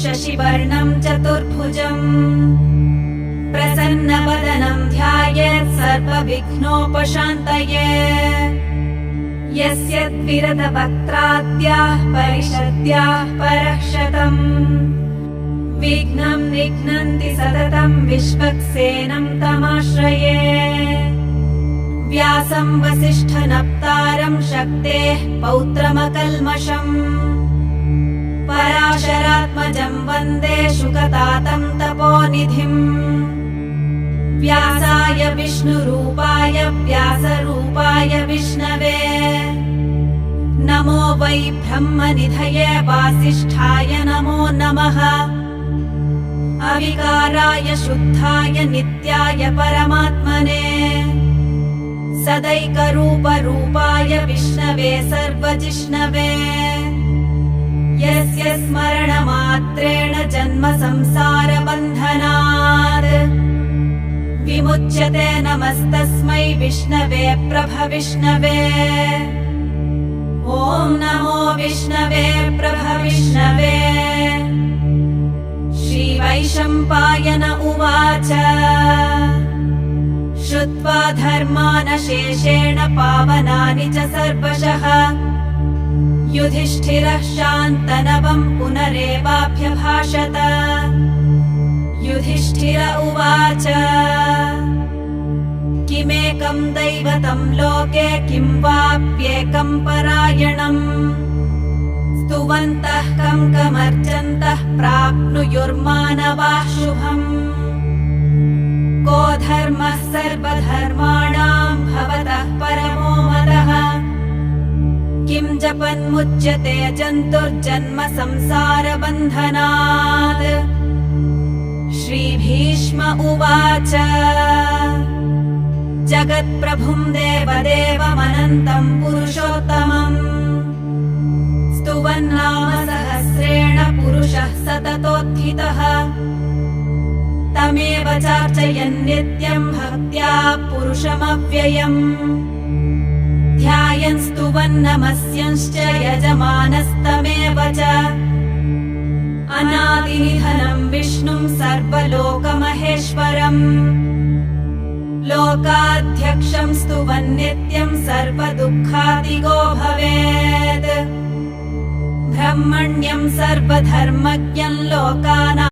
शशिवर्णं चतुर्भुजम् प्रसन्नवदनं ध्यायेत् सर्वविघ्नोपशान्तये यस्य द्विरदवक्त्राद्याः परिषद्याः परः शतम् विघ्नं निघ्नन्ति सततं विश्वक्सेनं तमाश्रये व्यासं वसिष्ठनप्तारं शक्तेः पौत्रमकल्मषम् पराशरात्मजं वन्दे शुकतातं तपोनिधिम् व्यासाय विष्णुरूपाय व्यासरूपाय विष्णवे नमो वै ब्रह्मनिधये वासिष्ठाय नमो नमः अविकाराय शुद्धाय नित्याय परमात्मने सदैकरूपरूपाय विष्णवे सर्वजिष्णवे यस्य स्मरणमात्रेण जन्म संसारबन्धनात् विमुच्यते नमस्तस्मै विष्णवे प्रभविष्णवे ॐ नमो विष्णवे प्रभविष्णवे श्रीवैशम्पायन उवाच श्रुत्वा धर्मानशेषेण पावनानि च सर्वशः युधिष्ठिरः शान्तनवं पुनरेवाभ्यभाषत युधिष्ठिर उवाच किमेकं दैवतं लोके किं वाप्येकं परायणम् स्तुवन्तः कं कमर्चन्तः प्राप्नुयुर्मानवाः शुभम् को धर्मः सर्वधर्माणां भवतः परमो मतः किं जपन्मुच्यते जन्तुर्जन्म संसारबन्धनात् श्रीभीष्म उवाच जगत्प्रभुं देवदेवमनन्तं पुरुषोत्तमम् स्तुवन्नाम सहस्रेण पुरुषः सततोत्थितः तमेव चार्चयन् नित्यं भक्त्या पुरुषमव्ययम् ध्यायन् स्तुवन्नमस्यंश्च यजमानस्तमेव च अनादिनिधनं विष्णुं सर्वलोकमहेश्वरम् लोकाध्यक्षं स्तुवन्नित्यं सर्वदुःखादिगो भवेत् ब्रह्मण्यं सर्वधर्मज्ञं लोकानां